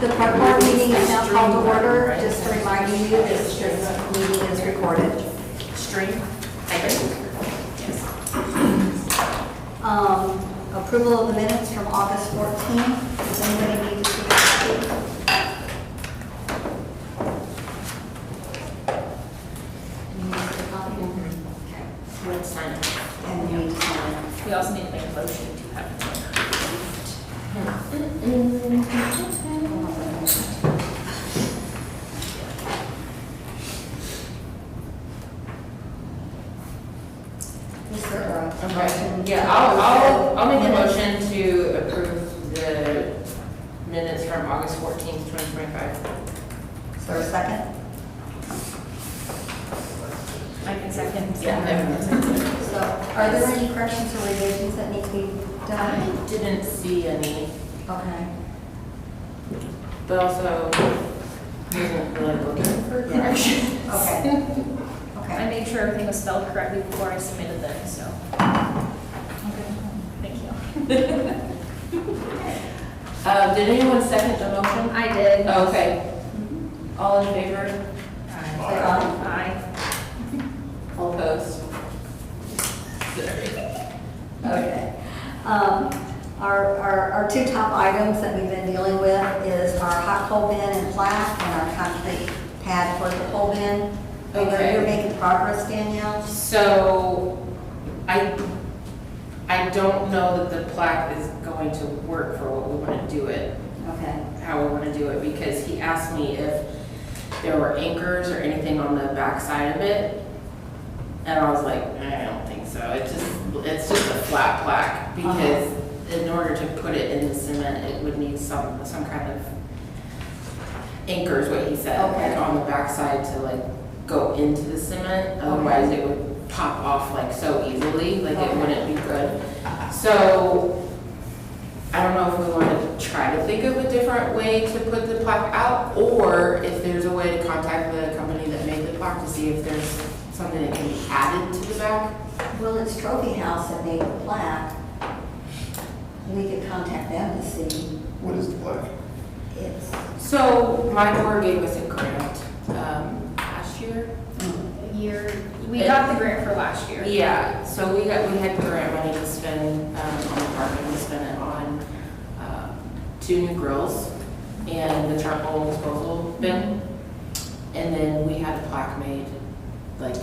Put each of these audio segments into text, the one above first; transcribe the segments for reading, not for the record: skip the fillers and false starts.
The park board meeting is now called to order. Just reminding you, this meeting is recorded. Stream? Yes. Approval of the minutes from August 14th. Does anybody need to see that? You need to see a copy? Okay. Let's sign it. And you need to sign it. We also need to make a motion to have it Is there a Okay. motion? Yeah, I'll make a motion to approve the minutes from August 14th, 2025. Is there a second? I can second. So, are there any corrections or revisions that need to be done? I didn't see any, Okay. but also wasn't really looking for corrections. Okay. I Okay. made sure everything was spelled correctly before I submitted them, so. Thank you. Did anyone second the motion? I did. Okay. All in favor? Say aye. Aye. All opposed? Okay. Our two top items that we've been dealing with is our hot coal bin and plaque and our concrete pad for the coal bin. Okay. You're making progress, Danielle? So, I don't know that the plaque is going to work for what we want to do it, Okay. how we want to do it, because he asked me if there were anchors or anything on the back side of it. And I was like, I don't think so. It's just a flat plaque, because in order to put it in the cement, it would need some kind of anchors, what he said, Okay. like on the back side to like go into the cement. Otherwise it would pop off like so easily, like it Okay. wouldn't be good. So I don't know if we want to try to think of a different way to put the plaque out, or if there's a way to contact the company that made the plaque to see if there's something that can be added to the back. Well, it's Trophy House that made the plaque. We could contact them to see. What is the plaque? It's, So my board gave us a grant last year. We got the grant for last year. Yeah, so we had grant money to spend on the park, and we spent it on 2 new grills and the charcoal disposal bin. And then we had a plaque made, like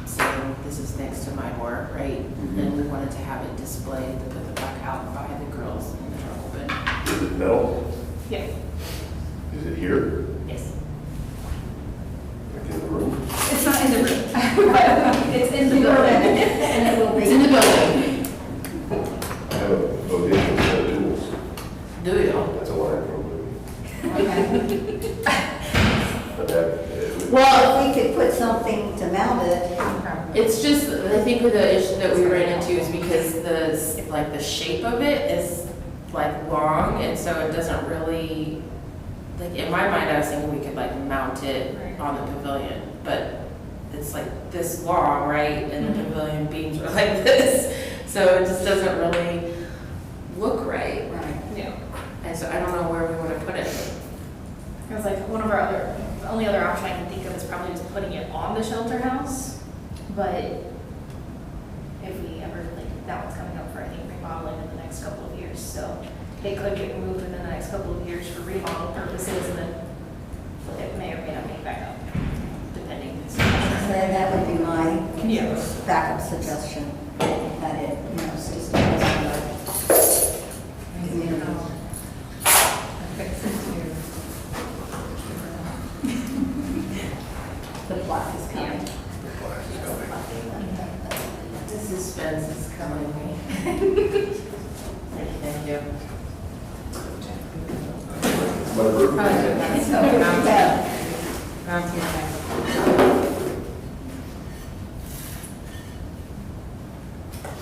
saying this is next to my door, right? And we wanted to have it displayed to put the plaque out by the grills and the charcoal bin. Is it metal? Yeah. Is it here? Yes. Like in the room? It's not in the room, but it's in the building. and it will It's in the be, building. I have a bodega set of tools. Do you? That's a line from okay. but that, Well, If we could put something to mount it, it's just, I think the issue that we ran into is because the shape of it is like long, and so it doesn't really, like in my mind, I was thinking we could like mount it Right. on the pavilion, but it's like this long, right? And the pavilion beams are like this, so it just doesn't really look right. right. Yeah. And so I don't know where we want to put it. It was like one of our the only other option I can think of is probably just putting it on the shelter house. But if we ever, like, that one's coming up for, I think, remodeling in the next couple of years. So it could get moved within the next couple of years for remodel purposes, and then it may or may not make back up, depending. So that would be my Yeah. backup suggestion, that it, stays the plaque is coming. the plaque is coming. The suspense is killing me. Thank you. My room.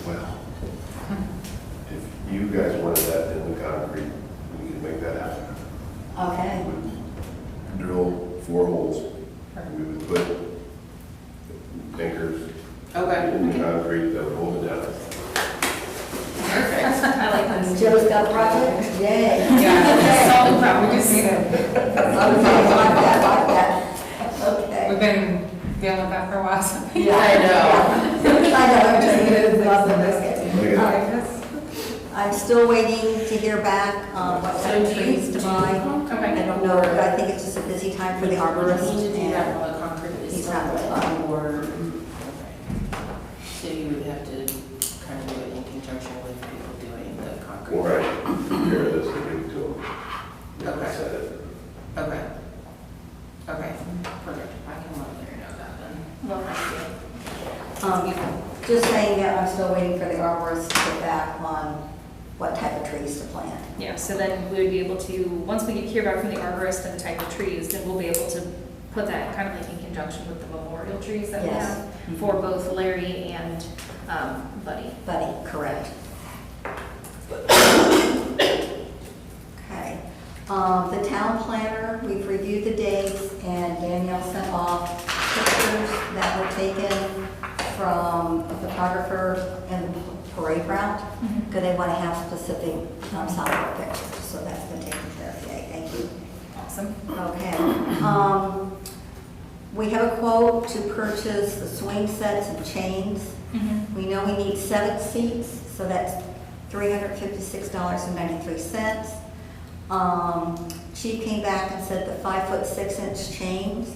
Well, if you guys wanted that in the concrete, we could make that happen. Okay. Drill 4 holes. We would put anchors Okay. in the concrete that would hold it down. Perfect. I like this. Joe's got a project? Yay. Yeah, Solving problems. we just need it. Okay, like that. Okay. We've been dealing with that for a while, so. Yeah, I know. I know, I'm just gonna love the biscuit. Look at that. I'm still waiting to hear back on what kind of trees to buy. I Okay. don't know, but I think it's just a busy time for the arborist. We need to do that and while the concrete is he's still not wet, fun. or, so you would have to kind of do it in conjunction with people doing the concrete. All right, prepare this and give it to them. Okay. Set it. Okay. Okay, perfect. I can let Larry know that then. Well, thank you. Just saying that I'm still waiting for the arborist to get back on what type of trees to plant. Yeah, so then we would be able to, once we hear back from the arborist and the type of trees, then we'll be able to put that kind of like in conjunction with the memorial trees that we Yes. have for both Larry and Buddy. Buddy, correct. Okay. The town planner, we've reviewed the dates, and Danielle sent off pictures that were taken from a photographer in the parade route, because they want to have specific Southport pictures, so that's been taken care of. Yay, thank you. Awesome. Okay. We have a quote to purchase the swing sets and chains. We know we need 7 seats, so that's $356.93. Chief came back and said the 5-foot 6-inch chains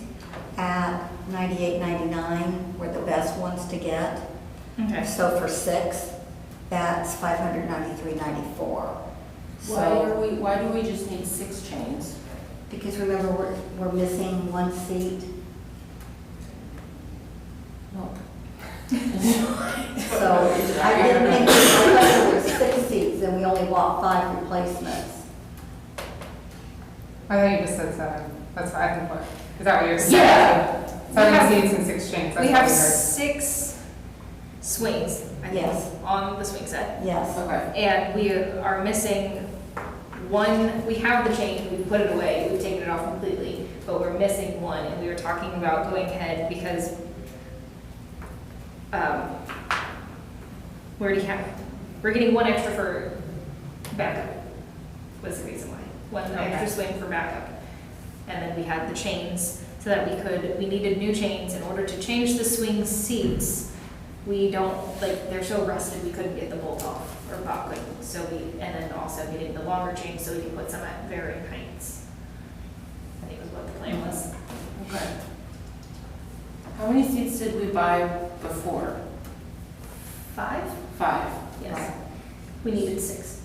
at $98.99 were the best ones to get. Okay. So for 6, that's $593.94. Why do we just need 6 chains? Because remember, we're missing 1 seat. Well, So I didn't think, I thought there were 6 seats and we only bought 5 replacements. I thought you just said 7. That's what I think, what, is that what you're saying? Yeah. 7 seats and 6 chains, that's We what have we heard. 6 swings, I think, Yes. on the swing set. Yes. Okay. And we are missing one, we have the chain, we've put it away, we've taken it off completely, but we're missing one, and we were talking about going ahead because, we already have, we're getting 1 extra for backup, was the reason why. 1 extra swing for backup. And then we had the chains, so that we needed new chains in order to change the swing seats. We don't, like, they're so rusted, we couldn't get the bolt off, or Bob couldn't, so and then also getting the longer chains so we could put some at varying heights. I think was what the plan was. Okay. How many seats did we buy before? 5? 5. Yes. We needed 6.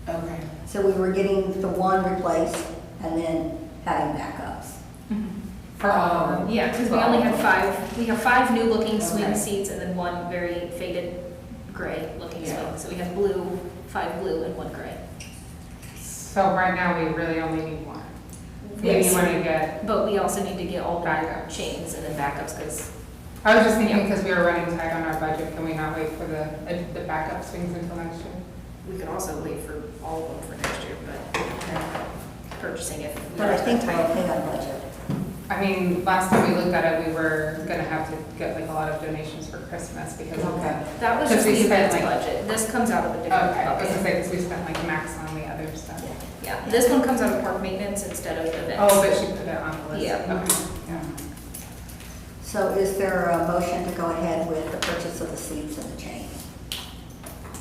Okay. So we were getting the 1 replaced and then having backups. For all of them. Yeah, because we only have 5, we have 5 new looking swing Okay. seats and then 1 very faded gray looking Yeah. swing. So we have blue, 5 blue and 1 gray. So right now, we really only need 1. Maybe Yes. you want to get, But we also need to get all Backup. chains and then backups because, I was just thinking, because we were running tight on our budget, can we not wait for the backup swings until next year? we could also wait for all of them for next year, but purchasing it. But I think we're okay on budget. I mean, last time we looked at it, we were gonna have to get like a lot of donations for Christmas because of the. That was Because just we the spent, events like- budget. This comes out of a Okay, different I was gonna bucket. say, because we spent like max on the other stuff. Yeah, this one comes out of park maintenance instead of events. Oh, but she put it on the list. Yeah. Okay, yeah. So is there a motion to go ahead with the purchase of the seats and the chains?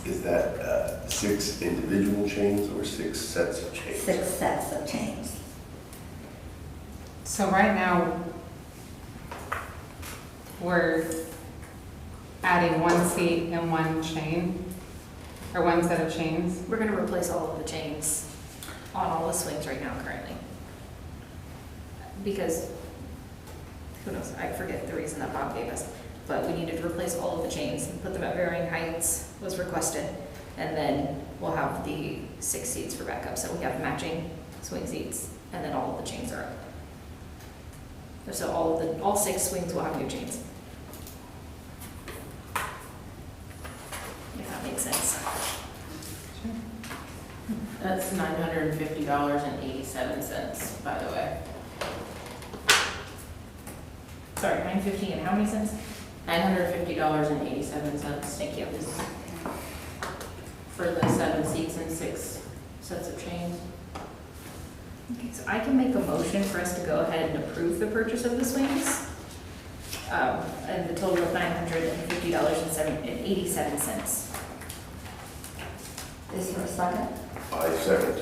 Is that 6 individual chains or 6 sets of chains? 6 sets of chains. So right now, we're adding 1 seat and 1 chain, or 1 set of chains. We're gonna replace all of the chains on all the swings right now currently. Because, who knows, I forget the reason that Bob gave us, but we needed to replace all of the chains and put them at varying heights was requested. And then we'll have the 6 seats for backup, so we have matching swing seats, and then all of the chains are up. So all 6 swings will have new chains. If that makes sense. That's $950.87, by the way. Sorry, 950 and how many cents? $950.87. Thank you. for the 7 seats and 6 sets of chains. Okay, so I can make a motion for us to go ahead and approve the purchase of the swings. And the total of $950.87. Is there a second? I second.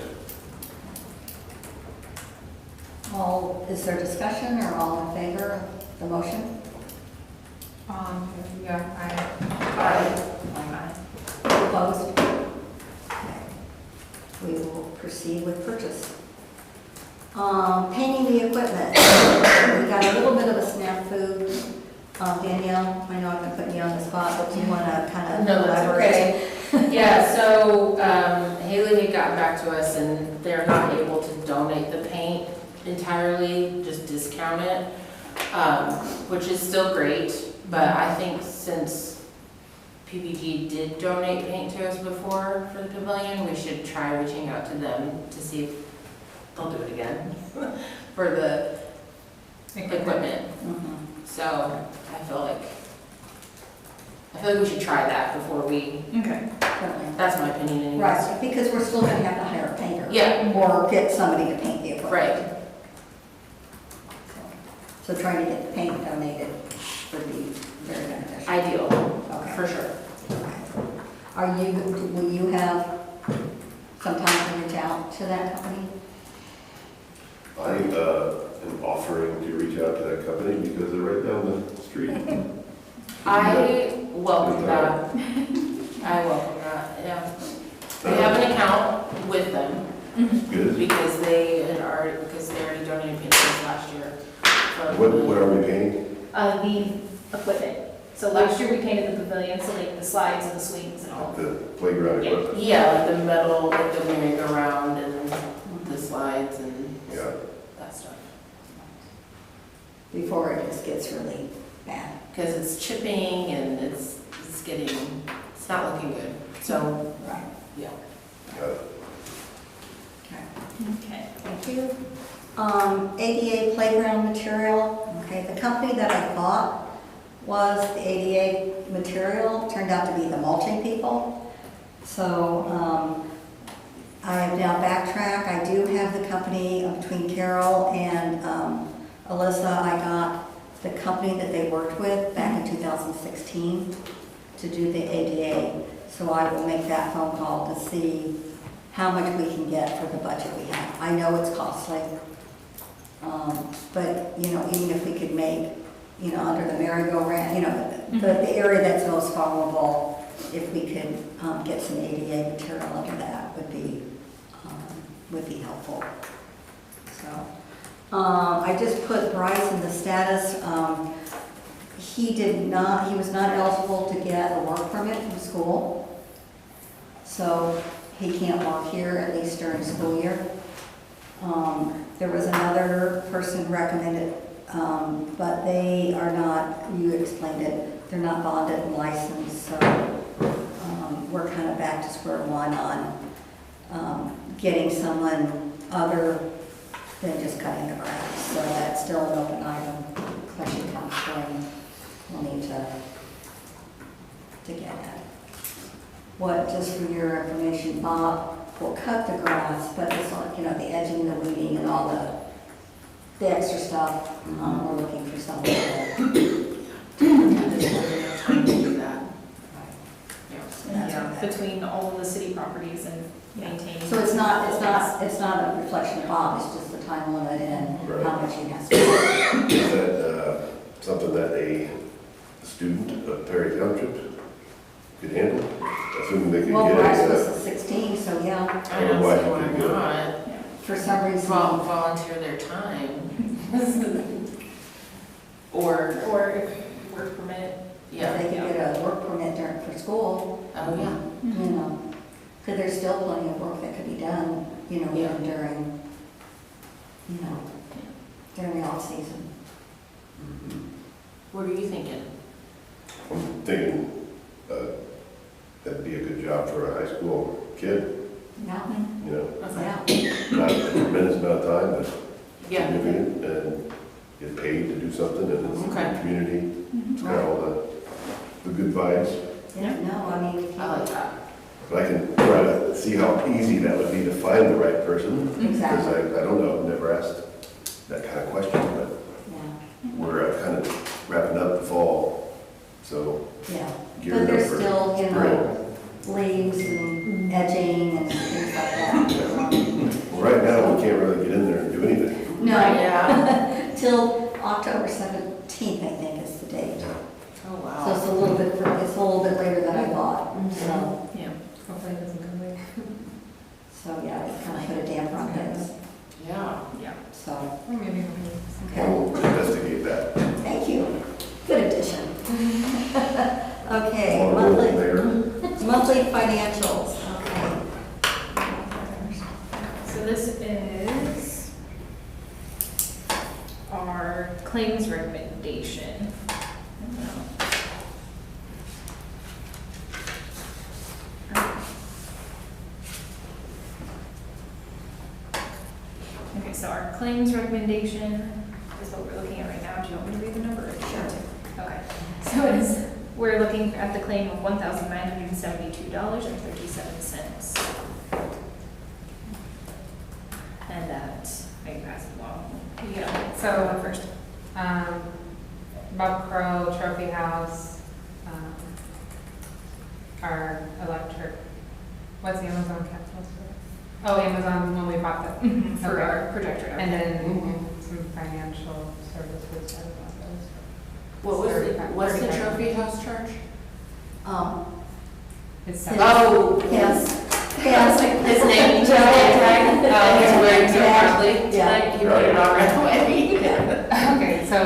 Is there discussion or all in favor of the motion? Yeah, Aye. Opposed? Okay. We will proceed with purchase. Painting the equipment. We got a little bit of a snafu. Danielle, I know I've been putting you on the spot, but do you want to kind of No, that's elaborate? okay. Yeah, so Haley had gotten back to us and they're not able to donate the paint entirely, just discount it, which is still great. But I think since PPG did donate paint to us before for the pavilion, we should try reaching out to them to see if they'll do it again for the equipment. Mhm. So I feel like we should try that before we, Okay. Certainly. that's my opinion anyways. Right, because we're still going to have to hire a painter. Yeah. Or get somebody to paint the equipment. Right. So trying to get the paint donated would be very beneficial. Ideal, Okay. for sure. Okay. Will you have some time to reach out to that company? I am offering to reach out to that company because they're right down the street. I welcome that. I welcome that, yeah. We have an account with them Good. because they already donated paint to us last year. What are we paying? The equipment. So last year we painted the pavilion, so like the slides and the swings and all. The playground Yeah. equipment? Yeah, like the metal, like the merry-go-round and the slides and Yeah. that stuff. Before it just gets really bad. Because it's chipping and it's not looking good. So, Right. yeah. Got it. Okay. Okay. Thank you. ADA playground material. Okay, the company that I thought was the ADA material turned out to be the mulching people. So I have now backtracked. I do have the company between Carol and Alyssa. I got the company that they worked with back in 2016 to do the ADA. So I will make that phone call to see how much we can get for the budget we have. I know it's costly, but, you know, even if we could make, you know, under the merry-go-round, you know, the area that's most vulnerable, if we could get some ADA material under that would be helpful. So, I just put Bryce in the status. He was not eligible to get a work permit from school. So he can't work here, at least during school year. There was another person recommended, but they are not, you explained it, they're not bonded and licensed, so we're kind of back to square one on getting someone other than just cutting the grass. So that's still an open item, especially come spring. We'll need to get that. What, just for your information, Bob will cut the grass, but it's like, you know, the edging, the weeding, and all the extra stuff. We're looking for someone to Time to do that. Yeah. So that's Yeah, okay. between all of the city properties and maintaining. So it's not a reflection of Bob, it's just the time limit and Right. how much he has to do. Is that something that a student of Perry Township could handle? Assuming they could Well, get Bryce a, was 16, so yeah, I don't Why see why you do it? not. for some reason. Volunteer their time. Or, Or work permit. If yeah. they could get a work permit for school. Oh, yeah. You know, because there's still plenty of work that could be done, you know, Yeah. even during the off season. What are you thinking? I'm thinking that'd be a good job for a high school kid, Yeah, you know? Okay. yeah. Not a tremendous amount of time, but Yeah. significant, and get paid to do something, and it's a Okay. good community. It's got all the good vibes. Yeah, no, I mean, I like that. But I can try see how easy that would be to find the right person. Exactly. Because I don't know, I've never asked that kind of question, but Yeah, we're kind of wrapping up the fall, so yeah. gearing But up there's for still, you spring. know, leaves and edging and things like that. Well, right now, we can't really get in there and do anything. No, Yeah. till October 17th, I think is the date. Oh, So wow. it's a little bit later than I thought, so, Yeah. Hopefully it doesn't come late. so yeah, it kind of put a damper on things, Yeah. Yeah. so, Or maybe we'll okay. We'll investigate that. Thank you. Good addition. Okay, While we're monthly, there, monthly financials, okay. So this is our claims recommendation. Okay, so our claims recommendation is what we're looking at right now. Do you want me to read the number? Sure. Okay, so it is, we're looking at the claim of $1,972.37. And that, I can pass it along. You get on, So- so on first. Bob Crow, Trophy House, our electric, what's the Amazon capital store? Oh, Amazon, when we bought the, For Okay. our projector. and then Mhm. some financial services out of those. What was the, what's the 35. trophy house charge? It's Yes. Oh, Yes, yes. His name, his name tag, he's wearing so Yeah. proudly tonight, he put it on right away. Okay, so,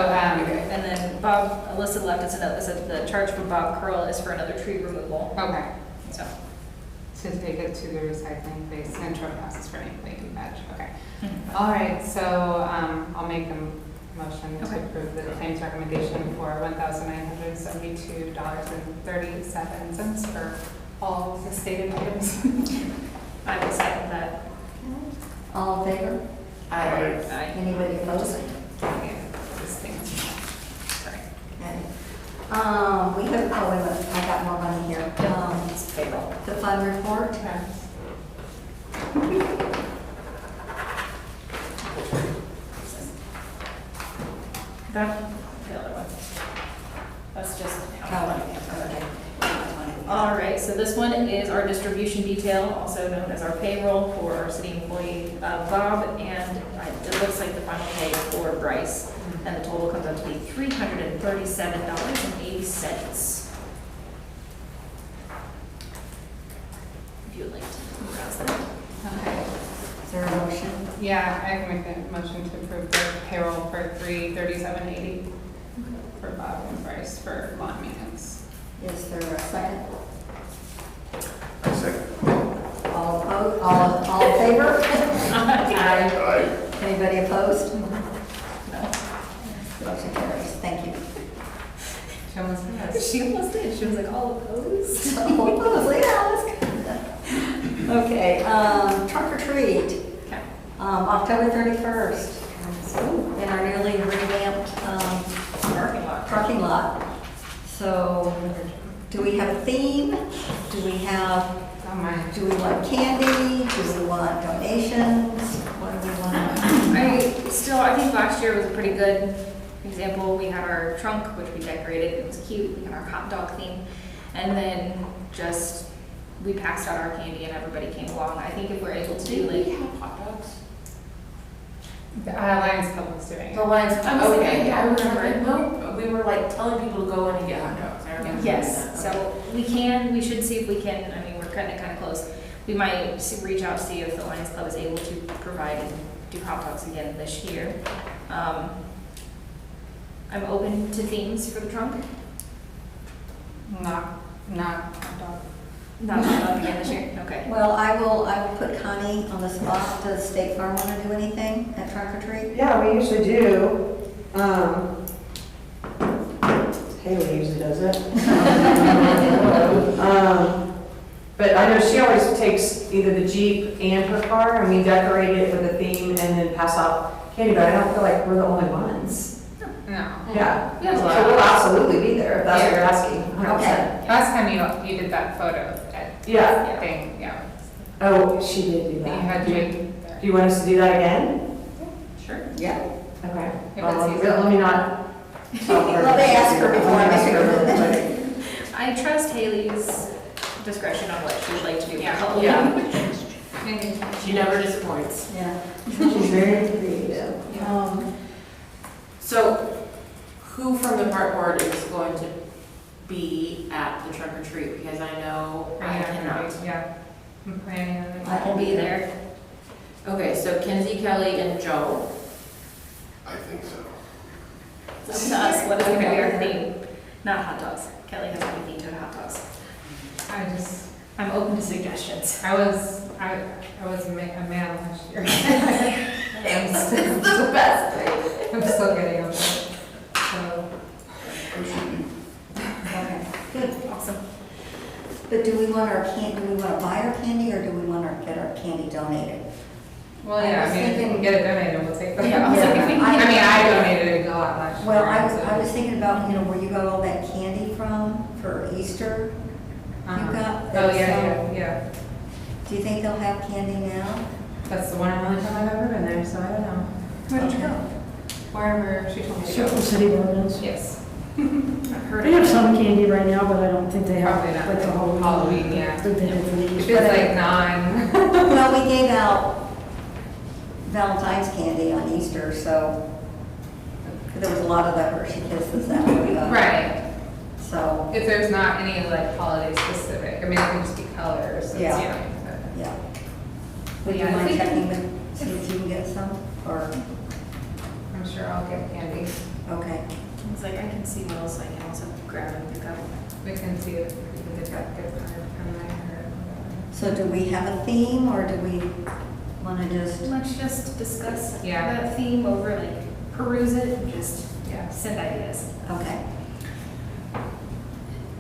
And then Bob, Alyssa left us a note that said the charge for Bob Curl is for another tree removal, okay, so. to take it to the recycling place and Trophy House is for anybody who badge, okay. All right, so, I'll make a motion to Okay. approve the claims recommendation for $1,972.37 for all the stated items. I will second that. All in favor? I, Anybody opposed? Yeah, this thing's- Sorry. Okay. We have, oh, wait a minute, I got more money here. It's payroll. The fund report, Okay. That, the other one. That's just. okay. All right, so this one is our distribution detail, also known as our payroll for our city employee, Bob, and it looks like the final pay for Bryce, and the total comes out to be $337.80. If you would like to browse that. Okay. Is there a motion? Yeah, I can make a motion to approve the payroll for $337.80 for Bob and Bryce for lawn maintenance. Is there a second? I second. All opposed, all in favor? Aye. Anybody opposed? No. Motion carries, thank you. She almost has. She almost did, she was like, all opposed? All opposed, yeah, that's good. Okay, trunk or treat, Okay. October 31st, in our newly revamped parking lot. So, do we have a theme? Do we want candy? Do we want donations? What do we want? I think last year was a pretty good example. We had our trunk, which we decorated, it was cute, we had our hot dog theme. And then just, we passed out our candy and everybody came along. I think if we're able to do do we like, have hot dogs? The Lions Club was doing it. The Lions, I was okay, thinking, I remember, no, we were like telling people to go in and get hot dogs, I remember. doing yes, that. so we should see if we can, I mean, we're kind of close. We might reach out to see if the Lions Club is able to provide and do hot dogs again this year. I'm open to themes for the trunk. Not hot dog. Not hot dog again this year, okay. Well, I will put Connie on the spot. Does State Farm want to do anything at trunk or treat? Yeah, we usually do. Haley usually does it. But I know she always takes either the Jeep and her car, and we decorate it with a theme and then pass out candy, but I don't feel like we're the only ones. No. Yeah, Yeah, so we'll absolutely be there, if that's what you're asking. 100%. Okay. Last time you did that photo Yeah, thing, yeah. Oh, she did do that you that. had Jake Do there. you want us to do that again? Sure. Yeah. Okay. If Well, it's let me not. Well, they asked her before I Ask her, made but- I trust Haley's discretion on what she would like to do for Yeah. Halloween. Yeah. Maybe. She never disappoints. Yeah. She's very creative. So who from the park board is going to be at the trunk or treat? Because I know I cannot. Yeah. I'm planning on it. I I'll be there. Okay, so Kinsey, Kelly, and Joe. I think so. It's up to us, what is gonna be our theme? Not hot dogs. Kelly has everything to hot dogs. I'm open to suggestions. I was a man last year. I'm still the best. I'm still getting over it. So, I should be. Okay, good. Awesome. But do we want to buy our candy or do we want to get our candy donated? well, I yeah, was I mean, if we thinking- can get it donated, we'll take that. Yeah, I was like, if we can I get mean, it- I donated a lot last year. Well, I so- was thinking about, where you got all that candy from for Easter. Uh-huh. got Oh, that, yeah. Do you think they'll have candy now? That's the one and only time I've ever been there, so I don't know. Where'd you go? Wherever she told me to Circle go. City Ordinance. Yes. I've heard They have of it. some candy right now, but I don't think they have Probably not like the whole Halloween, yeah. I think they have for the It Easter. feels like non. Well, we gave out Valentine's candy on Easter, so there was a lot of the Hershey Kisses that were, Right. so, If there's not any like holiday specific, I mean, it can just be colors. It's Yeah. fine, yeah. Would you Yeah, if mind we can- checking with, see if you can get some, or, but I'm sure I'll get candy. okay. It's like, I can see Will, so I can also grab and pick up. We can see if we can get that good card from my hair. So do we have a theme, or do we want to just, Let's just discuss Yeah. that theme over, like, peruse it and just Yeah. send ideas. okay.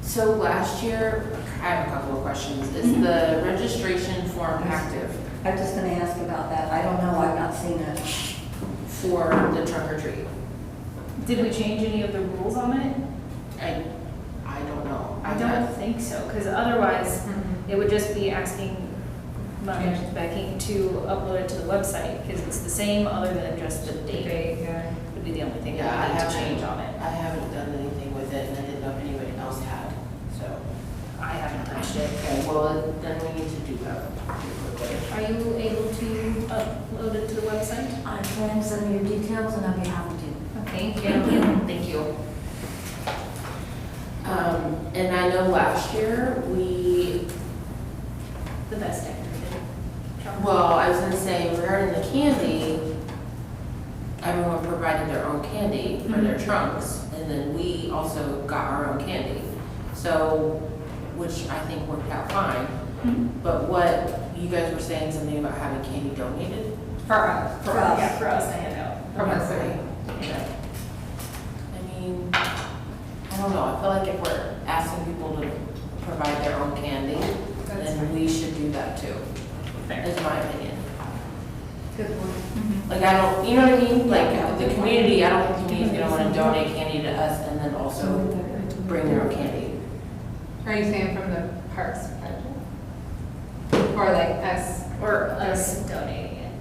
So last year, I have a couple of questions. Is the registration form active I'm just going to ask about that. I don't know, I've not seen it. for the trunk or treat? Did we change any of the rules on it? I don't know. I don't think so, because otherwise, Mhm. it would just be asking Change. Becky to upload it to the website, because it's the same other than just the date. Date, yeah. Would be the only thing Yeah, that I we need to haven't- change on it. I haven't done anything with it, and I didn't know if anybody else had, so. I haven't touched it. Okay, well, then we need to do that pretty quickly. Are you able to upload it to the website? I can send me your details and I'll be happy to. Thank you. Thank you. And I know last year, The best decorated. well, I was gonna say regarding the candy, everyone provided their own candy for their trunks, and then we also got our own candy. So, which I think worked out fine. But what, you guys were saying something about having candy donated? For us. For us. Yeah, for us to hand out. From us. Okay. I mean, I don't know, I feel like if we're asking people to provide their own candy, That's then fine. we should do that too, Fair. is my opinion. Good point. Like, I don't, you know what I mean? Like, the community, I don't think the community's gonna wanna donate candy to us and then also bring their own candy. Are you saying from the parks budget? Or like us? Or us donating it.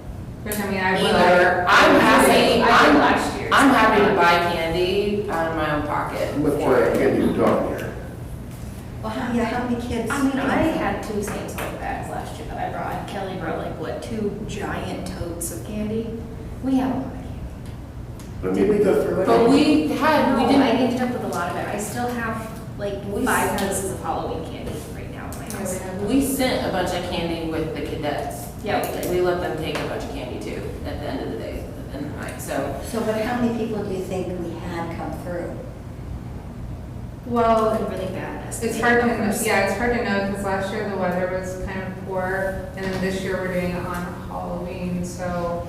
Which I mean, I would Either, I'm happy, I did I'm, last year. I'm happy to buy candy out of my own pocket. What kind of candy you talking here? Well, how many kids? I mean, I had 2 Samsung bags last year that I brought. Kelly brought like, what, 2 giant totes of candy? We have a lot of candy. I Did we mean, go through it? But we had, we No, didn't, I ended up with a lot of it. I still have like We 5 still- pieces of Halloween candy right now in my house. we sent a bunch of candy with the cadets. Yeah, we did. We let them take a bunch of candy too, at the end of the day, at the end of the night, so. So, but how many people do you think we had come through? Well, Really bad. it's hard to, yeah, it's hard to know because last year the weather was kind of poor and then this year we're doing it on Halloween, so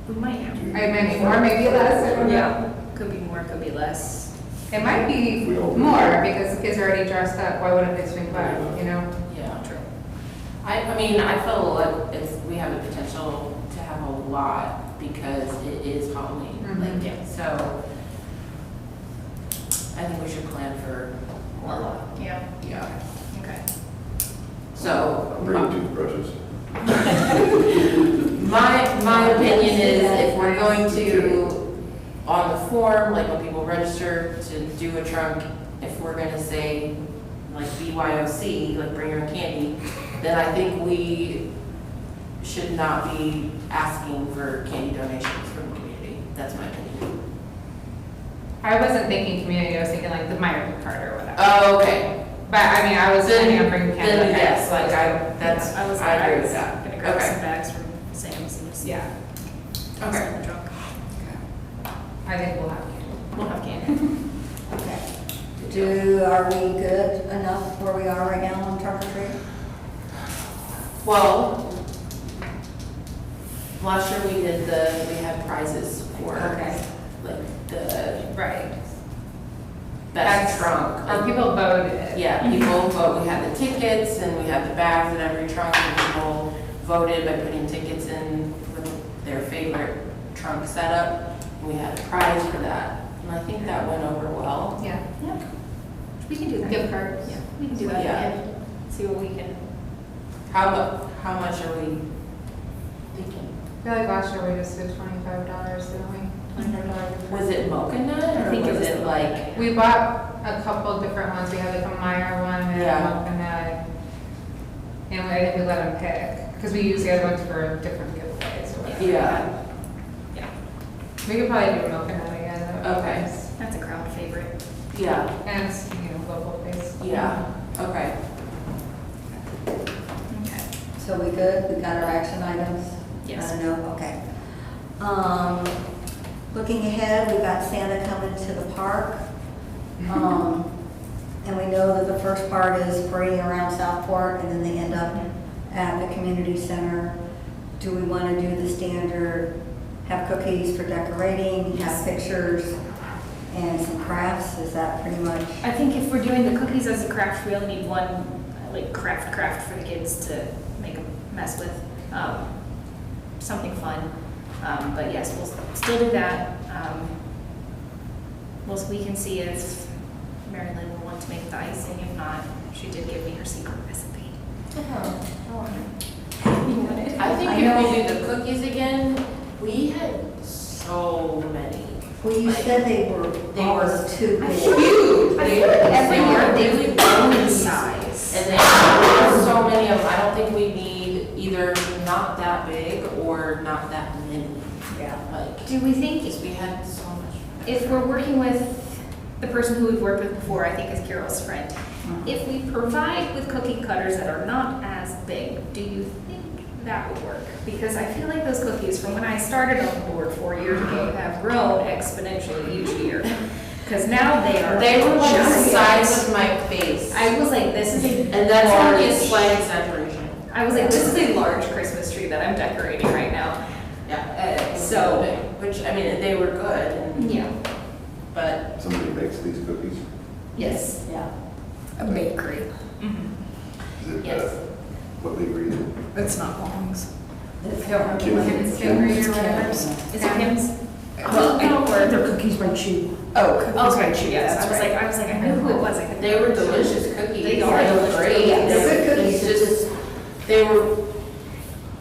We might have. I mean, more, maybe less, I don't know. Yeah, could be more, could be less. It might be We all- more because the kids are already dressed up. Why wouldn't they swing by, you know? Yeah, true. I mean, I feel like we have the potential to have a lot because it is Halloween, Mhm. like, yeah, so. I think we should plan for A more. lot. Yeah. Yeah. Okay. So, Bring toothbrushes. my opinion is if we're going to, on the form, like when people register to do a trunk, if we're gonna say like BYOC, like bring your own candy, then I think we should not be asking for candy donations from the community. That's my opinion. I wasn't thinking community, I was thinking like the Meyer card or whatever. Oh, okay. But I mean, I was Then- planning on bringing candy. Then yes, like that's, I was I agree with was that. gonna grab Okay. some bags from Sam's and just. Yeah, toss Okay. it in the trunk. I think we'll have candy. We'll have candy. Okay. Are we good enough where we are right now on trunk or treat? Well, last year we had prizes for Okay. like the Right. best trunk. Or people voted. Yeah, people vote, we had the tickets and we had the bags in every trunk and people voted by putting tickets in with their favorite trunk setup. We had a prize for that, and I think that went over well. Yeah. Yeah. We can do that. Gift cards. Yeah, we can do that Yeah. again. See what we can. How much are we thinking? I feel like last year we just did $25, didn't we? $25. Was it mocha nut I or think it was was it the- like? We bought a couple different ones. We had like a Meyer one and Yeah. a coconut. And I think we let them pick, because we use the other ones for different giveaways or whatever. Yeah. Yeah, We could probably do coconut again. That would be Okay. nice. that's a crowd favorite. Yeah, And it's, local based. yeah, okay. Okay. So we good? We got our action items? Yes. I don't know, okay. Looking ahead, we've got Santa coming to the park. And we know that the first part is parading around Southport and then they end up at the community center. Do we want to do the standard, have cookies for decorating, have pictures and some crafts? Is that pretty much? I think if we're doing the cookies as a craft, we only need one, like, craft for the kids to make a mess with. Something fun. But yes, we'll still do that. We can see if Mary Lynn will want to make the icing. If not, she did give me her secret recipe. You want it? I think I if know. we do the cookies again, we had so many. Well, you said they were almost too big. Huge. I feel like every year really they've grown in big. size. And there's so many of them, I don't think we need either not that big or not that many. Yeah. Like, Do we think because we had so much. if we're working with the person who we've worked with before, I think is Carol's friend, if we provide with cookie cutters that are not as big, do you think that would work? Because I feel like those cookies from when I started on the board 4 years ago have grown exponentially each year. Because now They were like the giant. size of my face. I was like, this is a And that's only a large- slight exaggeration. I was like, this is a large Christmas tree that I'm decorating right now. Yeah. So, Which, I mean, they were good, and- yeah. but Somebody makes these cookies. Yes. Yeah. A bakery. Is it, Yes. what bakery is it? It's not Long's. I don't Kim- remember. Kim's Bakery or whatever. Is it Kim's? Well, No, they're cookies by Chew. Oh, cookies Okay, by Chew, yes. that's I was like, I knew who it was. I couldn't they were remember. delicious cookies. They are They were delicious. great. Yeah, they're good cookies. It's just, they were,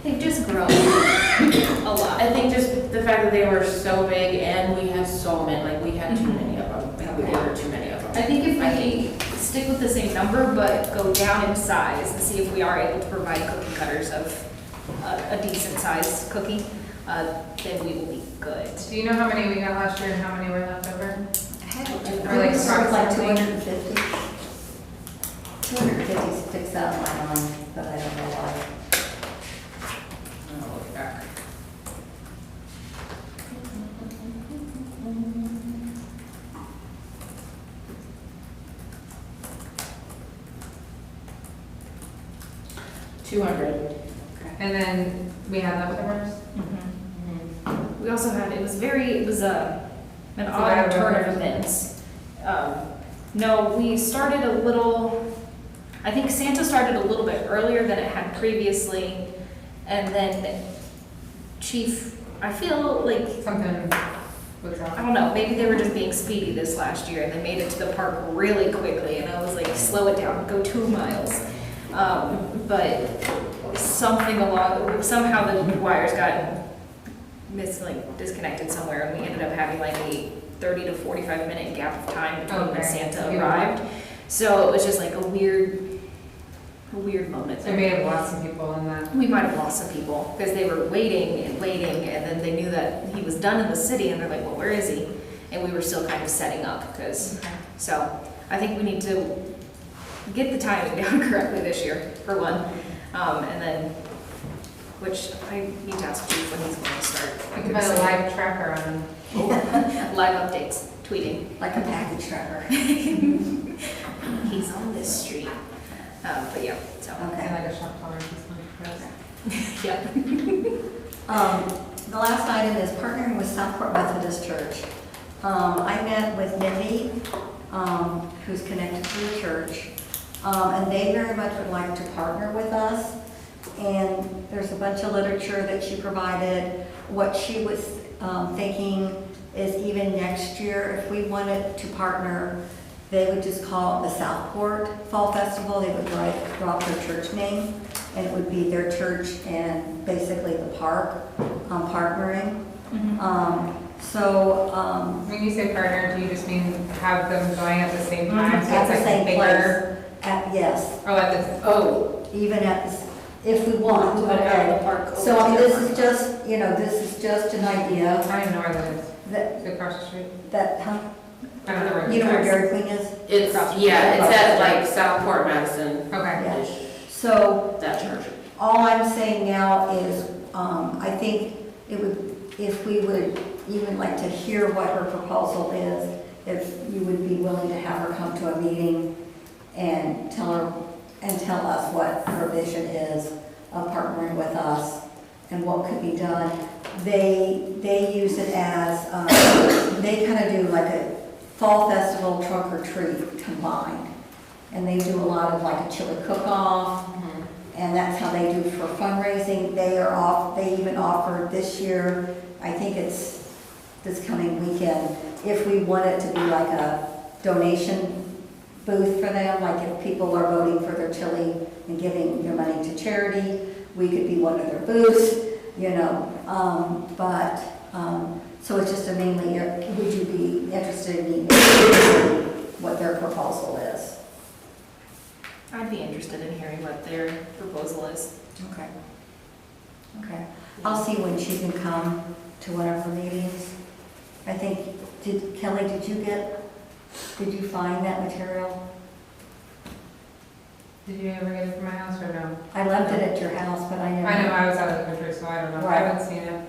They've just grown a lot. I think just the fact that they were so big and we had so many, like, we had too many of them. Like, we ordered too many of them. I think if we stick with the same number but go down in size and see if we are able to provide cookie cutters of a decent sized cookie, then we will be good. Do you know how many we got last year and how many were left over? Or Or like like approximately? 250. 250 sticks out in my mind, but I don't know why. I'll look back. $200. And then we had leftovers? We also had, it was an So odd that turn was- of events. No, we started a little, I think Santa started a little bit earlier than it had previously. And then Chief, I feel like, Something was I wrong. don't know, maybe they were just being speedy this last year and they made it to the park really quickly. And I was like, slow it down, go 2 miles. But somehow the wires got disconnected somewhere, and we ended up having like a 30 to 45 minute gap of time between when Okay. Santa arrived. So it was just like a weird moment So we may have lost some people in that. We might have lost some people because they were waiting, and then they knew that he was done in the city, and they're like, well, where is he? And we were still kind of setting up so I think we need to get the timing down correctly this year, for one. And then, which I need to ask Chief when he's going to start. We could put a live tracker on. Live updates, tweeting. Like a package tracker. He's on this street. But yeah, so. And Okay. like a shop tolerance system. Yeah. The last item is partnering with Southport Methodist Church. I met with Mindy, who's connected to the church, and they very much would like to partner with us. And there's a bunch of literature that she provided. What she was thinking is even next year, if we wanted to partner, they would just call it the Southport Fall Festival. They would drop their church name, and it would be their church and basically the park partnering. When you say partner, do you just mean have them going at the same time? So At it's the like same bigger- place. Yes, Oh, at the, even at this, if we want, Put it out in the okay. park. So I mean, this is just an idea I don't know where that is. that, Is it across the street? that, huh? I don't know where. You know where Dairy Queen is? It's, yeah, it's at like Southport, Madison, Okay. Yeah. So that church. all I'm saying now is, I think it would, if we would even like to hear what her proposal is, if you would be willing to have her come to a meeting and tell us what her vision is of partnering with us and what could be done. They use it as, they kind of do like a fall festival trunk or treat combined. And they do a lot of like a chili cook-off, and that's how they do for fundraising. They even offered this year, I think it's this coming weekend, if we want it to be like a donation booth for them, like if people are voting for their chili and giving their money to charity, we could be one of their booths, you know. So it's just a mainly, would you be interested in what their proposal is? I'd be interested in hearing what their proposal is. Okay. Okay. I'll see when she can come to one of her meetings. I think, Kelly, did you find that material? Did you ever get it from my house or no? I left it at your house, but I never. I know, I was out of the country, so I don't know. I Right. haven't seen it.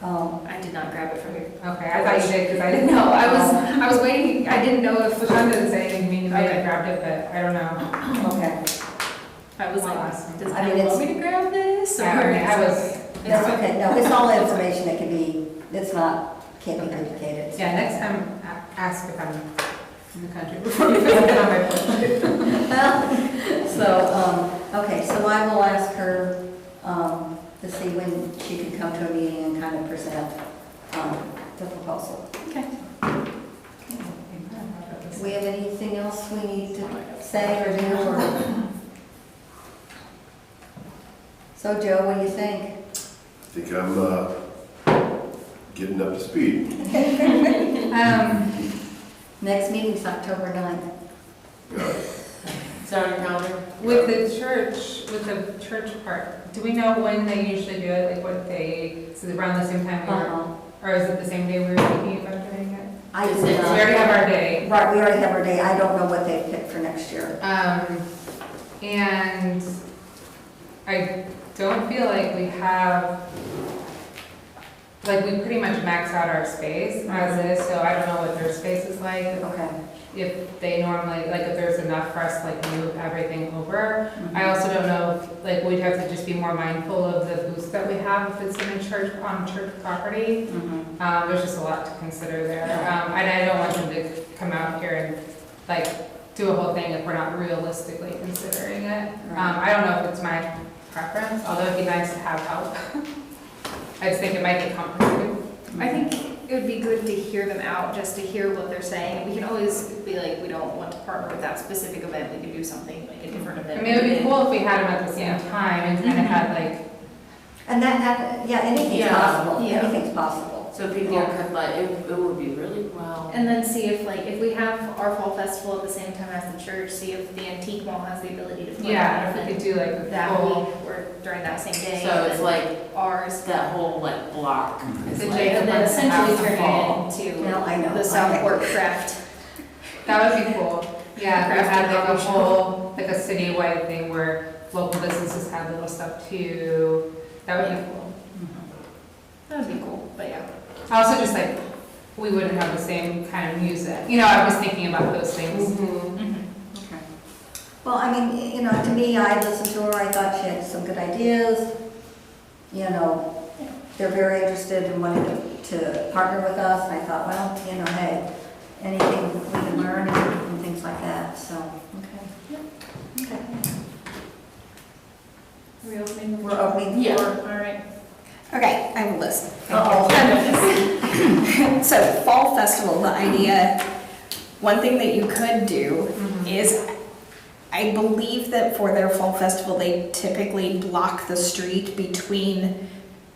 I did not grab it from you. Okay, I thought you did, because I didn't No, know. I was waiting, I didn't know if, Sean didn't say anything to me, you may Okay. have grabbed it, but I don't know. Okay. I was like, Awesome. does I mean, anyone it's- want me to grab this? Yeah, Or- I was, That's okay. No, it's all information that can be, can't be duplicated. yeah, next time, ask if I'm in the country before you put it on my plate. Okay, so I will ask her to see when she can come to a meeting and kind of present the proposal. Okay. Do we have anything else we need to say or do? So Joe, what do you think? I think I'm getting up to speed. Next meeting's October 9th. Is that on your calendar? With the church part, do we know when they usually do it, like what day, is it around the same time or is it the same day we were thinking about doing it? I Is did it- So not- we already have our day. Right, we already have our day. I don't know what they picked for next year. And I don't feel like we have, like, we pretty much max out our space as is, so I don't know what their space is like. Okay. If they normally, like, if there's enough for us to, like, move everything over. I also don't know, if, like, we'd have to just be more mindful of the booths that we have if it's in a church, on church property. Mhm. There's just a lot to consider there. And I don't want them to come out here and, like, do a whole thing if we're not realistically considering it. I don't know if it's my preference, although it'd be nice to have help. I just think it might get complicated. I think it would be good to hear them out, just to hear what they're saying. We can always be like, we don't want to partner with that specific event, we can do something like a different I event. mean, it would be cool if we had them at the same time and kind of had like, And yeah, anything's Yeah. possible, Yeah. anything's possible. So people could like, it would be really well. And then see if we have our fall festival at the same time as the church, see if the antique mall has the ability to put yeah, on if we an could do like event the that full. week or during that same day. So it's and like ours. that whole like block is The like. Jacob And then Hunt essentially House turn Fall. it into Well, I know. the Southport craft. That would be cool. Yeah, if we Craft had and like a hobby shop. whole, like a citywide thing where local businesses had little stuff too. That would be cool. That would be cool, but yeah. Also just like, we wouldn't have the same kind of music. You know, I was thinking about those things. Mhm. Okay. Well, I mean, you know, to me, I listened to her, I thought she had some good ideas. You know, they're very interested in wanting to partner with us, and I thought, well, you know, hey, anything we can learn and things like that, so, okay. Okay. Are we opening the We're opening Yeah. for, All right. Okay, I have a list. uh-oh. So fall festival, the idea, one thing that you could do is, I believe that for their fall festival, they typically block the street between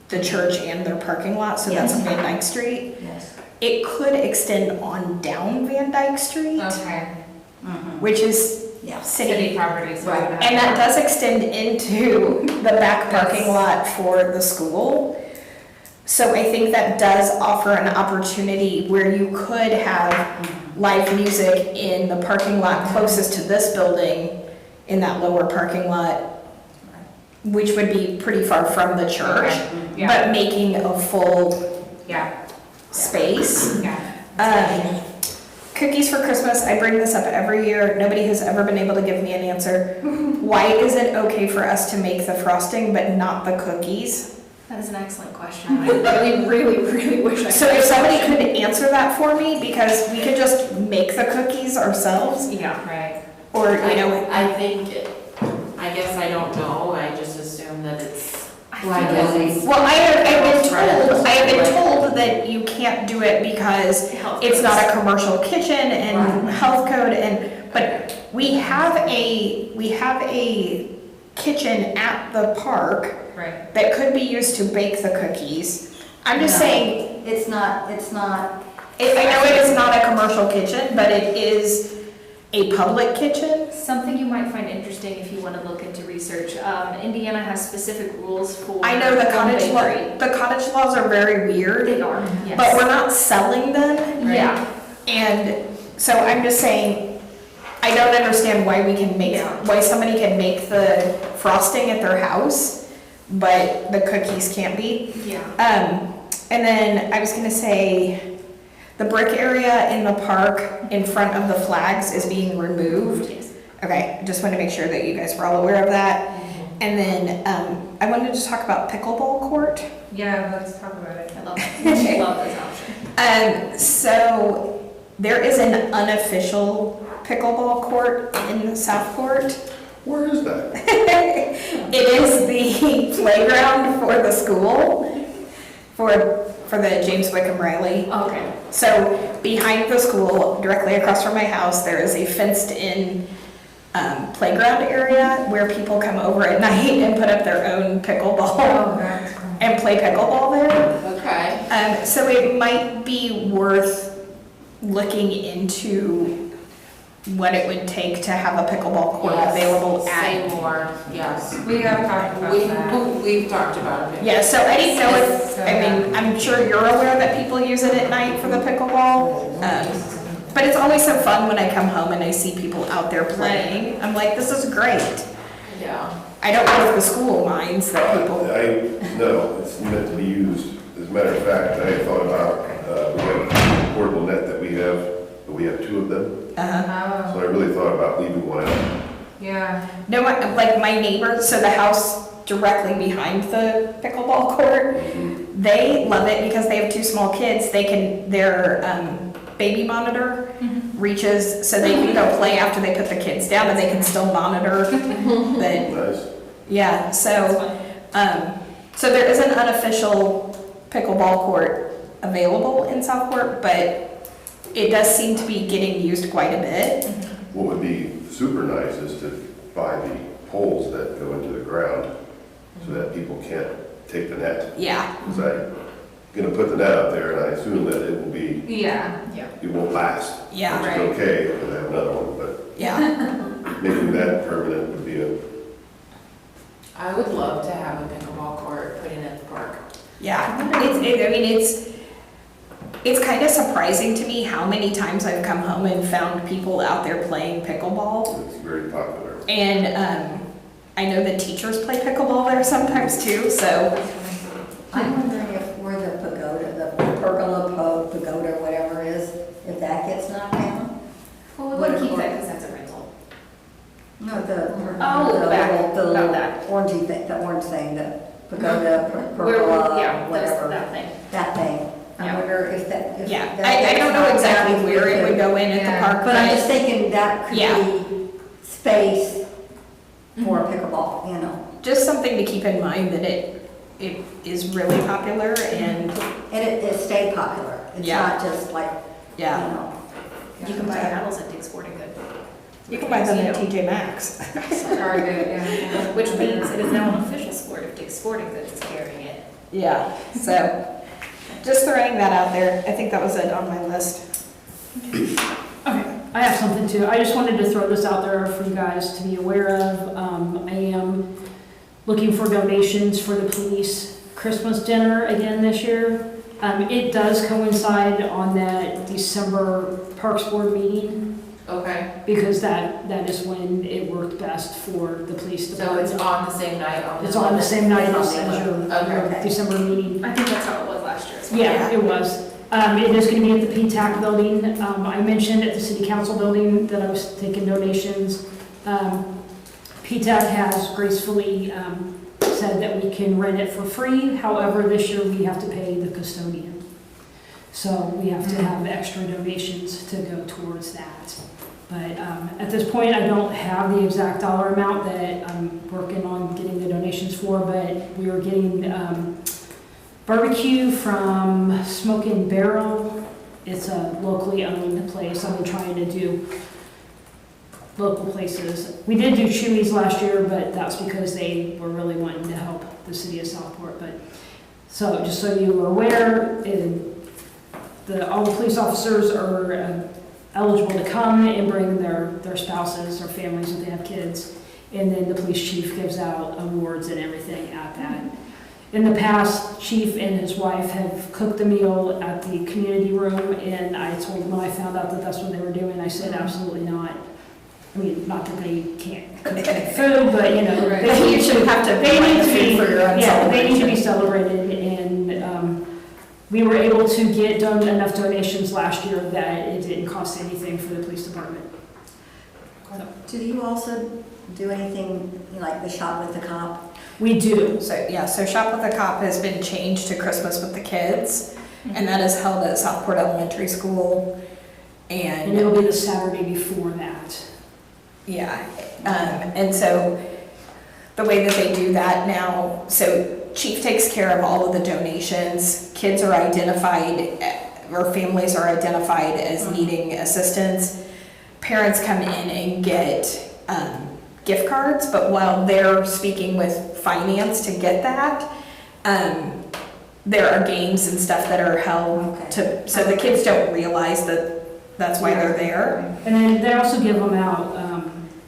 the church and their parking lot, so that's on Van Dyke Street. Yes. It could extend on down Van Dyke Street, Okay. Mhm. which is Yeah. City city. properties. so Right. we would And have- that does extend into the back parking lot for the school. So I think that does offer an opportunity where you could have live music in the parking lot closest to this building, in that lower parking lot, which would be pretty far from the church, Okay. Yeah, but making a full yeah, space. yeah. Cookies for Christmas, I bring this up every year. Nobody has ever been able to give me an answer. Why is it okay for us to make the frosting but not the cookies? That is an excellent question. I really wish I could. So if somebody could answer that for me, because we could just make the cookies ourselves, Yeah. Right. or, you know, I think, I guess I don't know, I just assume that it's. Liability. well, I have been told that you can't do it because it's not a commercial kitchen and health code but we have a kitchen at the park Right. that could be used to bake the cookies. I'm just No. saying, It's not, I know it is not a commercial kitchen, but it is a public kitchen. Something you might find interesting if you want to look into research. Indiana has specific rules for. I know the home cottage bakery. the cottage laws are very weird, They are, yes. but we're not selling them. Yeah. And so I'm just saying, I don't understand why why somebody can make the frosting at their house, but the cookies can't be. Yeah. And then I was gonna say, the brick area in the park in front of the flags is being removed. Yes. Okay, just wanted to make sure that you guys were all aware of that. And then, I wanted to talk about pickleball court. Yeah, let's talk about it. I love it. Love this option. So there is an unofficial pickleball court in Southport. Where is that? It is the playground for the school, for the James Wickham Riley. Okay. So behind the school, directly across from my house, there is a fenced-in playground area where people come over at night and put up their own pickleball that's cool. and play pickleball there. Okay. So it might be worth looking into what it would take to have a pickleball court Yes. available Say at. more, yes. We have talked about that. We've talked about it. Yeah, so I didn't know if, So, I mean, I'm sure you're aware that people use it at night for the pickleball. But it's always so fun when I come home and I see people out there playing. I'm like, this is great. Yeah. I don't know if the school minds that people, No, it's meant to be used. As a matter of fact, I had thought about, we have a portable net that we have, but we have two of them. Oh, So I really thought about leaving one out. yeah. no, like my neighbors, so the house directly behind the pickleball court, they love it because they have two small kids. Their baby monitor reaches, so they can go play after they put the kids down and they can still monitor the, Nice. yeah, so, so there is an unofficial pickleball court available in Southport, but it does seem to be getting used quite a bit. What would be super nice is to buy the poles that go into the ground so that people can't take the net. Yeah, Because I'm gonna put the net up there and I assume that it will be, Yeah. it won't last. yeah, Which is okay, because I have another one, but yeah. making that permanent would be a, I would love to have a pickleball court put in at the park. Yeah, it's kind of surprising to me how many times I've come home and found people out there playing pickleball. it's very popular. And I know the teachers play pickleball there sometimes too, so, I'm wondering if where the pagoda, the pagoda, whatever it is, if that gets knocked down? Well, we want to keep that because that's a rental. No, the. Oh, the back, little- the about little that. orangey thing, the orange thing, the pagoda, Where, pergola, yeah, whatever. that thing. That thing. I Yeah. wonder if that, if yeah. that I gets don't know knocked exactly down, where it would go in at the Yeah. park, But I'm just but thinking that could Yeah. be space for pickleball, you know? just something to keep in mind that it is really popular and, And it stayed popular. It's Yeah. not just like, you yeah. know. You can buy paddles at Dick's Sporting Goods. You can buy them at TJ Maxx. Target, yeah. Which means it is now an official sport if Dick's Sporting Goods is carrying it. Yeah, so just throwing that out there. I think that was it on my list. Okay, I have something too. I just wanted to throw this out there for you guys to be aware of. I am looking for donations for the police Christmas dinner again this year. It does coincide on that December Parks Board meeting Okay, because that is when it worked best for the police so department. it's on the same night on the. It's on the same night as It's your on the- your December meeting. I think that's how it was last year as well. Yeah, it was. It is going to be at the PTAC building. I mentioned at the city council building that I was taking donations. PTAC has gracefully said that we can rent it for free. However, this year we have to pay the custodian. So we have to have extra donations to go towards that. But at this point, I don't have the exact dollar amount that I'm working on getting the donations for, but we are getting barbecue from Smoking Barrel. It's a locally owned place. I've been trying to do local places. We did do Chewy's last year, but that's because they were really wanting to help the city of Southport. But so just so you are aware, all the police officers are eligible to come and bring their spouses or families if they have kids. And then the police chief gives out awards and everything at that. In the past, Chief and his wife have cooked the meal at the community room, and I told them when I found out that that's what they were doing, I said absolutely not. I mean, not that they can't cook good food, but you know, Right. You shouldn't have to they buy need the to be, food for your own yeah, they need to be celebration. celebrated, and we were able to get enough donations last year that it didn't cost anything for the police department. Do you also do anything like the shop with the cop? We do. So, yeah, so Shop with a Cop has been changed to Christmas with the Kids, and that is held at Southport Elementary School. And it'll be the Saturday before that. Yeah, and so the way that they do that now, so Chief takes care of all of the donations. Kids are identified, or families are identified as needing assistance. Parents come in and get gift cards, but while they're speaking with finance to get that, there are games and stuff that are held to, so the kids don't realize that that's why they're there. And then they also give them out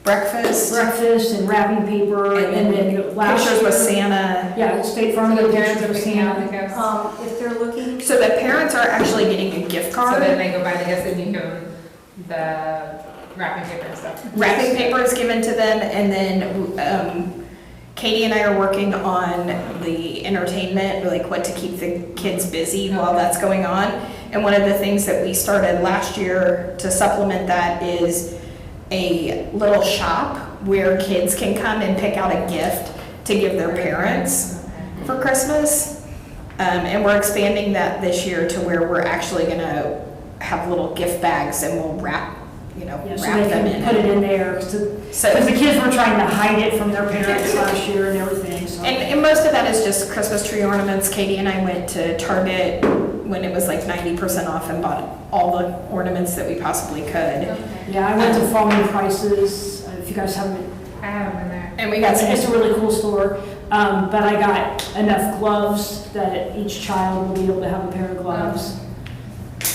Breakfast. breakfast and wrapping paper, and then last Pictures with year- Santa. Yeah, State Farm. So the did parents are pictures with picking out the Santa. gifts. If they're looking, So the parents are actually getting a gift So then card. they go buy the gifts and you give them the wrapping paper and stuff. Wrapping paper is given to them, and then Katie and I are working on the entertainment, like what to keep the kids busy while that's going on. And one of the things that we started last year to supplement that is a little shop where kids can come and pick out a gift to give their parents for Christmas. And we're expanding that this year to where we're actually gonna have little gift bags and we'll wrap Yeah, so wrap they them can in put it. it in there, because So, the kids were trying to hide it from their parents last year and everything, so. And most of that is just Christmas tree ornaments. Katie and I went to Target when it was like 90% off and bought all the ornaments that we possibly could. Yeah, I went to Falling Prices, if you guys haven't. I have them in there. And we got some, It's a really cool store, but I got enough gloves that each child will be able to have a pair of gloves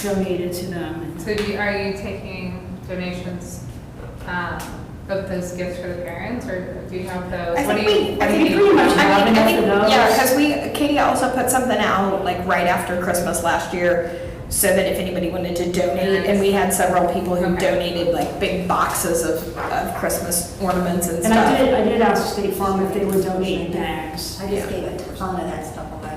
donated to them. So are you taking donations of those gifts for the parents, or do you have those? I What think do you- we, what I do think you pretty need? much have I enough think, of those. yeah, because Katie also put something out like right after Christmas last year, so that if anybody wanted to donate, and we had several people who Okay. donated like big boxes of Christmas ornaments and And stuff. I did ask State Farm if they would donate bags. I just gave a ton of that stuff away.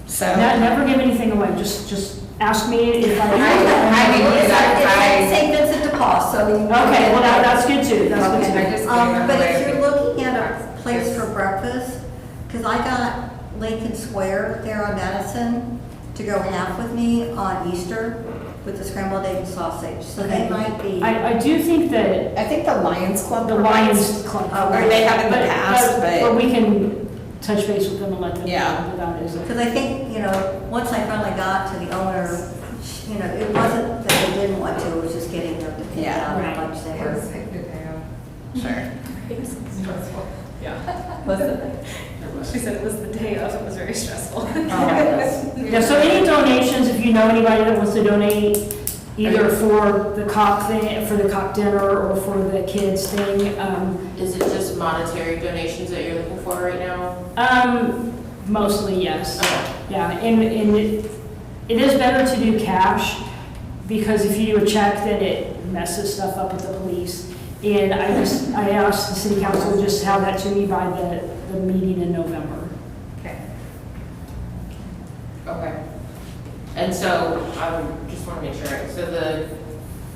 So, Never give anything away, just ask me if I. I mean, It's I- at St. Vincent de Paul, so. you- Okay, well, that's good too, that's good Okay. I too. just gave them But away. if you're looking at a place for breakfast, because I got Lincoln Square there on Madison to go half with me on Easter with the scrambled egg and sausage, so they might be. I do think that I think the Lions Club. the provides- Lions Club. Or they have in the past, But but we can touch base with them and let them know Yeah. that is it. Because I think, once I finally got to the owner, it wasn't that they didn't want to, it was just getting their opinion Yeah. out Right. how much they were. It's like the day of. sure. She said it was the day of, it was very stressful. Yeah, so any donations, if you know anybody that wants to donate, either for the cock thing, for the cock dinner or for the kids thing, Is it just monetary donations that you're looking for right now? mostly yes. Okay. Yeah, and it is better to do cash, because if you do a check, then it messes stuff up with the police. And I asked the city council to just have that to me by the meeting in November. Okay. Okay. And so, I just want to make sure, so the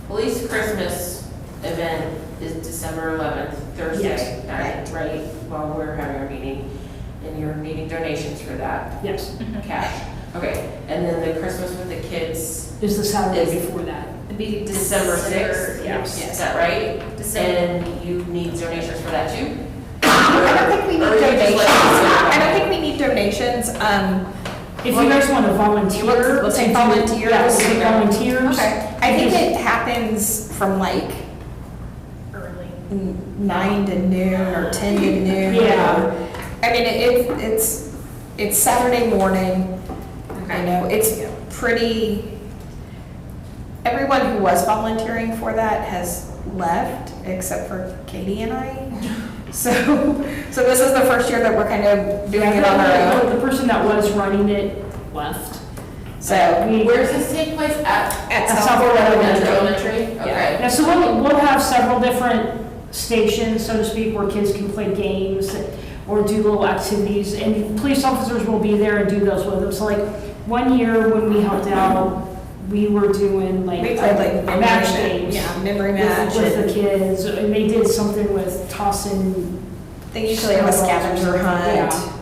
police Christmas event is December 11th, Thursday Yes. night, right? While we're having our meeting, and you're needing donations for that, Yes, cash. Okay, and then the Christmas with the kids, is the Saturday Is- before that. It'd be December 6th? Yes. Is that right? December. And you need donations for that too? I don't think we need Or you just donations. let us know? I don't think we need donations. If you guys want to volunteer. We'll take to do- volunteers. Yeah, we'll take volunteers. Okay. I think it happens from like Early. 9 to noon or 10 to noon. Yeah. I mean, it's Saturday morning. I know, it's pretty, everyone who was volunteering for that has left, except for Katie and I. So this is the first year that we're kind of doing it on our own. The person that was running it left. So, Where does this take place? At at Southport Southport elementary? Elementary. Okay. Yeah, so we'll have several different stations, so to speak, where kids can play games or do little activities, and police officers will be there and do those with them. So like, one year when we helped out, we were doing like. We played like memory match ma- games. Yeah, memory With match. with and the kids, and they did something with tossing. They usually have a scavenger hunt. Yeah.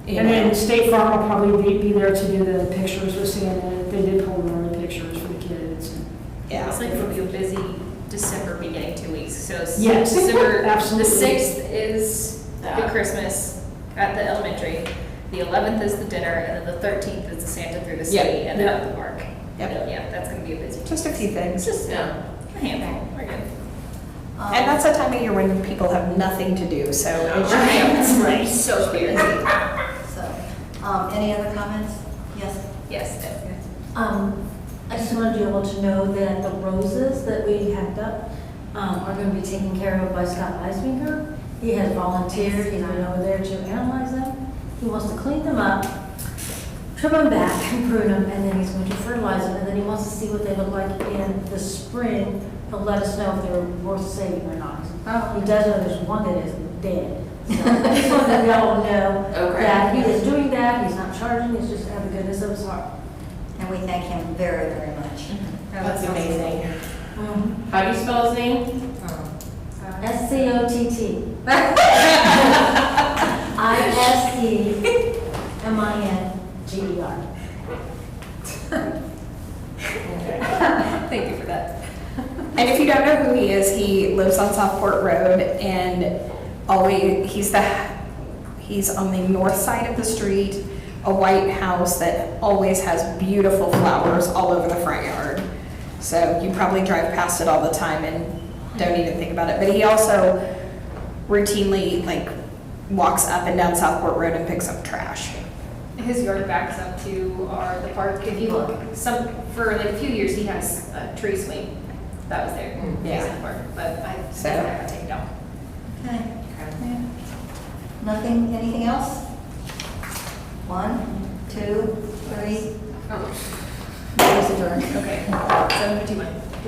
you And then know. State Farm will probably be there to do the pictures with Santa. They did Polaroid pictures for the kids. Yeah. It's like it'll be a busy December beginning 2 weeks. So Yes, December, absolutely. the 6th is the That. Christmas at the elementary. The 11th is the dinner, and then the 13th is the Santa through the Yep. city and then at the park. Yep. Yeah, that's gonna be a busy. Just a few things. Just Yeah. a handful. We're good. And that's a time of year when people have nothing to do, so it should be. Right. So busy. So, any other comments? Yes? Yes. I just wanted you all to know that the roses that we hacked up are going to be taken care of by Scott Eisbinger. He has volunteered, he's been over there to analyze them. He wants to clean them up, trim them back and prune them, and then he's going to fertilize them, and then he wants to see what they look like in the spring. He'll let us know if they're worth saving or not. Oh, He does know there's one that is dead. So I just want to let y'all know Okay. that he is doing that, he's not charging, it's just out of the goodness of his heart. and we thank him very, very much. That's amazing. Mm-hmm. How do you spell his name? SCOTT. ISEMINGER. Thank you for that. And if you don't know who he is, he lives on Southport Road and always, he's the He's on the north side of the street, a white house that always has beautiful flowers all over the front yard. So you probably drive past it all the time and don't even think about it. But he also routinely like walks up and down Southport Road and picks up trash. His yard backs up to the park. If you look, for like a few years, he has a tree swing that was there, facing the park, but that got taken down. Okay. Nothing, anything else? 1, 2, 3. Oh, Meeting's adjourned. okay. 7:51.